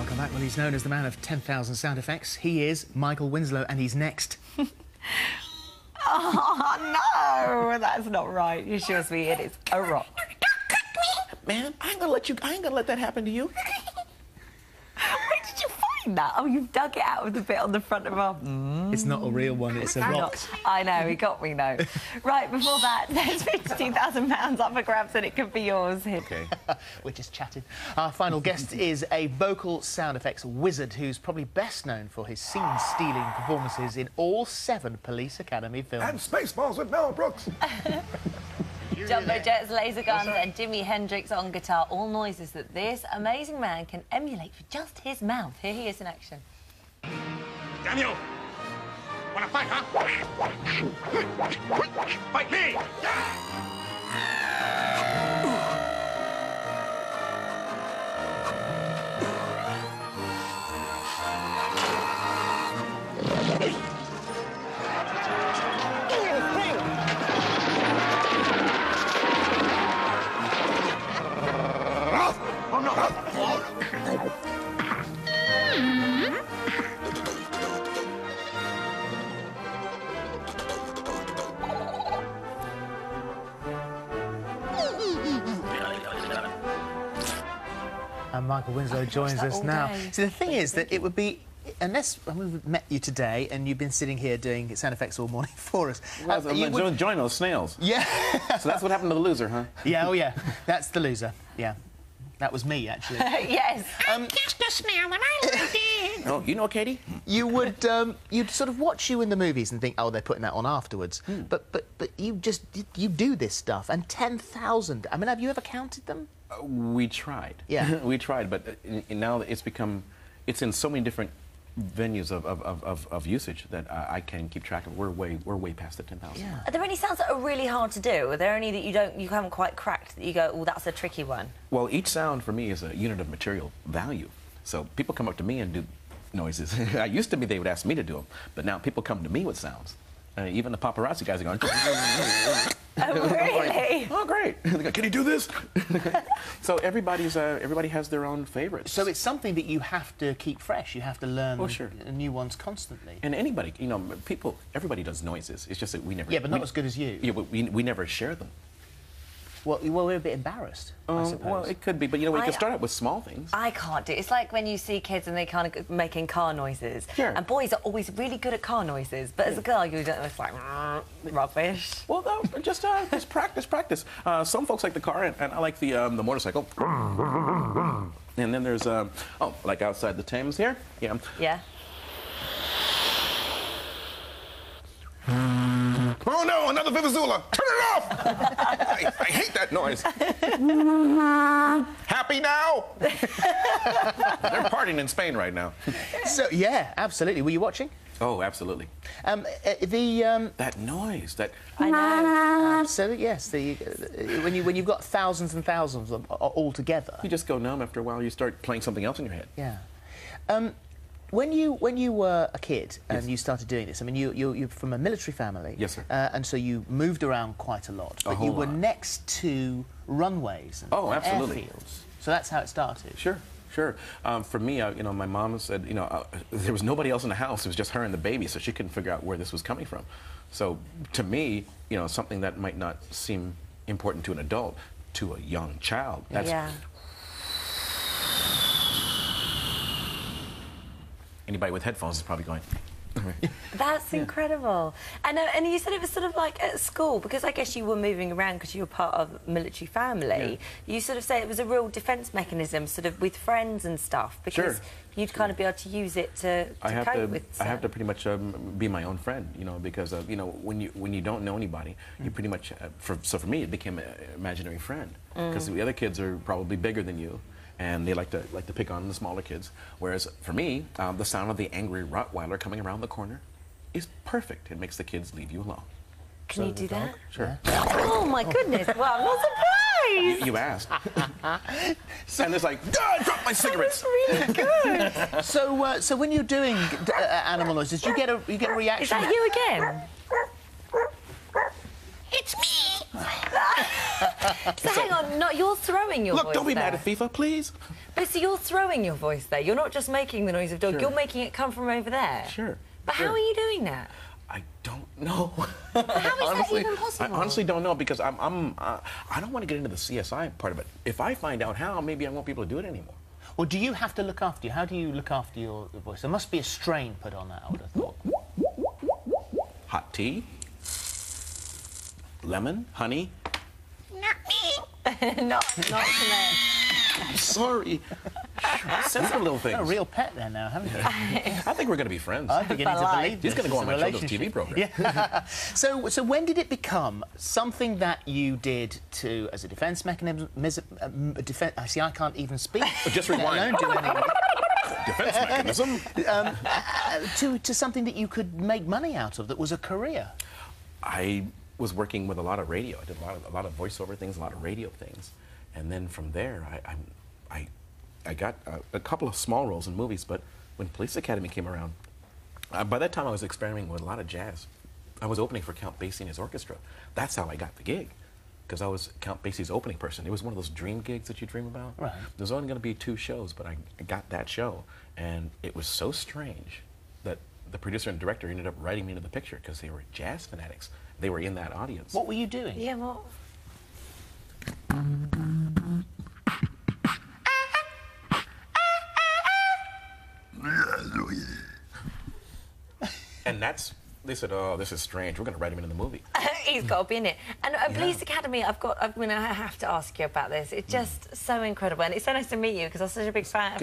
Welcome back. Well, he's known as the man of 10,000 sound effects. He is Michael Winslow, and he's next. Oh, no, that's not right. You sure, sweetie? It is a rock. Man, I ain't gonna let that happen to you. Where did you find that? Oh, you've dug it out of the bit on the front of our... It's not a real one, it's a rock. I know, he got me now. Right, before that, there's £52,000 up for grabs and it could be yours. OK, we're just chatting. Our final guest is a vocal sound effects wizard who's probably best known for his scene-stealing performances in all 7 Police Academy films. And Spaceballs with Mel Brooks. Jumbo jets, laser guns and Jimi Hendrix on guitar, all noises that this amazing man can emulate with just his mouth. Here he is in action. Daniel, wanna fight, huh? Fight me! And Michael Winslow joins us now. So the thing is that it would be, unless we've met you today and you've been sitting here doing sound effects all morning for us. Well, you would join those snails. Yeah. So that's what happened to the loser, huh? Yeah, oh yeah, that's the loser. Yeah, that was me actually. Yes. Just a snail and I liked it. Oh, you know, Katie? You would, you'd sort of watch you in the movies and think, oh, they're putting that on afterwards. But you just, you do this stuff, and 10,000. I mean, have you ever counted them? We tried. Yeah. We tried, but now it's become, it's in so many different venues of usage that I can't keep track of. We're way past the 10,000. Yeah. Are there any sounds that are really hard to do? Are there any that you haven't quite cracked that you go, oh, that's a tricky one? Well, each sound for me is a unit of material value. So people come up to me and do noises. I used to be they would ask me to do them, but now people come to me with sounds. Even the paparazzi guys are going. Oh, really? Oh, great! They go, can you do this? So everybody has their own favorites. So it's something that you have to keep fresh. You have to learn sure. new ones constantly. And anybody, you know, everybody does noises. It's just that we never. Yeah, but not as good as you. Yeah, but we never share them. Well, we're a bit embarrassed, I suppose. Well, it could be, but you know, we can start out with small things. I can't do it. It's like when you see kids and they kind of making car noises. Sure. And boys are always really good at car noises, but as a girl, you don't. It's like rubbish. Well, no, just practice. Some folks like the car, and I like the motorcycle. And then there's like outside the Thames here. Yeah. Yeah. Oh no, another Vivazula! Turn it off! I hate that noise. Happy now? They're partying in Spain right now. So yeah, absolutely. Were you watching? Oh, absolutely. That noise, that... I know. So yes, when you've got thousands and thousands all together, you just go numb after a while. You start playing something else in your head. Yeah. When you were a kid and you started doing this, I mean, you're from a military family. Yes, sir. And so you moved around quite a lot. But you were next to runways and absolutely. airfields. So that's how it started. Sure. For me, you know, my mom said, you know, there was nobody else in the house. It was just her and the baby, so she couldn't figure out where this was coming from. So to me, you know, something that might not seem important to an adult, to a young child, that's... Yeah. Anybody with headphones is probably going... That's incredible. And you said it was sort of like at school, because I guess you were moving around because you were part of a military family. Yeah. You sort of say it was a real defence mechanism, sort of with friends and stuff, because you'd kind of be able to use it to cope with. I have to pretty much be my own friend, you know, because you know, when you don't know anybody, you pretty much so for me it became an imaginary friend, because the other kids are probably bigger than you. And they like to pick on the smaller kids. Whereas for me, the sound of the angry Rottweiler coming around the corner is perfect. It makes the kids leave you alone. Can you do that? Sure. Oh my goodness! Well, I'm not surprised. You asked. And it's like, I dropped my cigarettes. That's really good. So when you're doing animal noises, you get a reaction. Is that you again? It's me. So hang on, you're throwing your voice Look, don't be there. mad at FIFA, please. Oh, so you're throwing your voice there. You're not just making the noise of dog. Sure. You're making it come from over there. Sure. But sure. how are you doing that? I don't know. How is that even possible? I honestly don't know because I don't want to get into the CSI part of it. If I find out how, maybe I won't be able to do it anymore. Well, do you have to look after you? How do you look after your voice? There must be a strain put on that, I would have thought. Hot tea, lemon, honey. Not me. not tonight. I'm sorry. Sensitive little things. You're a real pet there now, haven't you? I think we're going to be friends. I'm beginning to believe He's going to go on my children's relationship. TV program. Yeah. So when did it become something that you did as a defence mechanism? See, I can't even speak. Just rewind. Don't do anything. Defense mechanism. To something that you could make money out of, that was a career. I was working with a lot of radio. I did a lot of voiceover things, a lot of radio things, and then from there, I got a couple of small roles in movies. But when Police Academy came around, by that time I was experimenting with a lot of jazz. I was opening for Count Basie and his orchestra. That's how I got the gig, because I was Count Basie's opening person. It was one of those dream gigs that you dream about. Right. There's only going to be 2 shows, but I got that show, and it was so strange that the producer and director ended up writing me into the picture because they were jazz fanatics. They were in that audience. What were you doing? Yeah, what? And they said, oh, this is strange. We're going to write him into the movie. He's got to be in it. And Police Academy, I have to ask you about this. It's just so incredible. And it's so nice to meet you because I'm such a big fan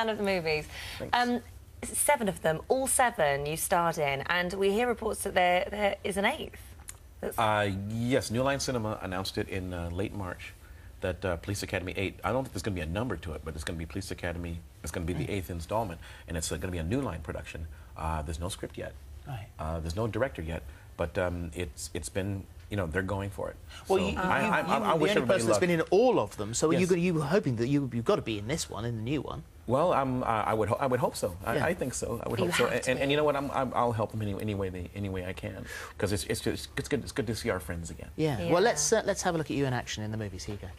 of the movies. Thanks. 7 of them, all 7 you starred in, and we hear reports that there is an 8th. Yes, New Line Cinema announced it in late March that Police Academy 8, I don't think there's going to be a number to it, but it's going to be Police Academy, it's going to be the 8th installment, and it's going to be a New Line production. There's no script yet. Right. There's no director yet, but it's been, they're going for it. Well, so you're I wish the only everybody person that's luck. been in all of them, so Yes. you were hoping that you've got to be in this one, in the new one. Well, I would hope so. Yeah. I think so. I would You hope so. have to And be. you know what? I'll help them any way I can, because it's good to see our friends again. Yeah. Yeah. Well, let's have a look at you in action in the movies. Here you go.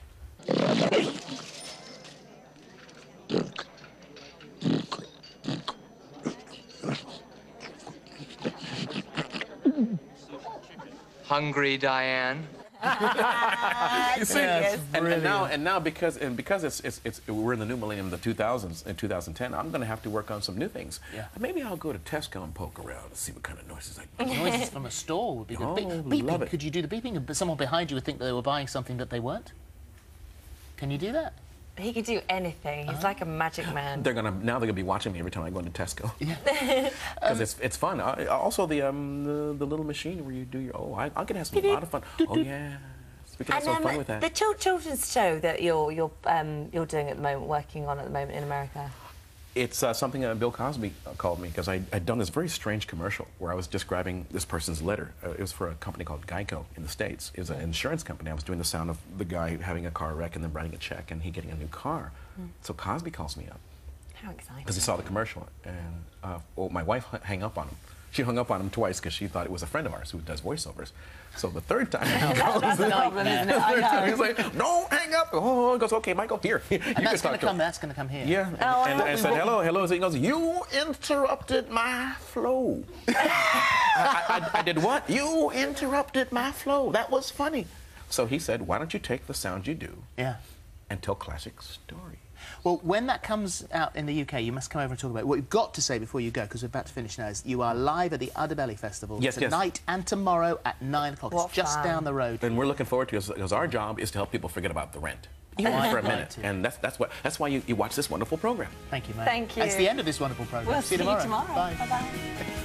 Hungry, Diane? You see, Yes, and now because we're in the new millennium, the 2000s, in 2010, I'm going to have to work on some new things. Yeah. Maybe I'll go to Tesco and poke around and see what kind of noises I can. Noises from a store would be good. Oh, Beeping. love it. Could you do the beeping? But someone behind you would think that they were buying something that they weren't. Can you do that? He can do anything. He's like a magic man. They're gonna be watching me every time I go into Tesco. Yeah. Because it's fun. Also the little machine where you do your I can have a lot of fun. Oh yeah. We can have some fun with that. The children's show that you're doing at the moment, working on at the moment in America. It's something Bill Cosby called me because I'd done this very strange commercial where I was describing this person's letter. It was for a company called Geico in the States. It was an insurance company. I was doing the sound of the guy having a car wreck and then writing a check and he getting a new car. So Cosby calls me up How exciting. because he saw the commercial. And my wife hung up on him. She hung up on him twice because she thought it was a friend of ours who does voiceovers. So the third time, That's a problem, isn't it? I know. he's like, "Don't hang up." Oh, he goes, "Okay, Michael, here." And that's going to come. That's going to come here. Yeah, and I said, "Hello, hello." So he goes, "You interrupted my flow." I did what? You interrupted my flow. That was funny. So he said, "Why don't you take the sound you do Yeah. and tell classic stories?" Well, when that comes out in the UK, you must come over and talk about it. What you've got to say before you go, because we're about to finish now, is you are live at the Udderbelly Festival Yes, yes. tonight and tomorrow at 9 o'clock. What It's just fun. down the road. And we're looking forward to it because our job is to help people forget about the rent for a minute, and that's why you watch this wonderful program. Thank you, mate. Thank you. That's the end of this wonderful program. We'll see you tomorrow. Bye. Bye-bye.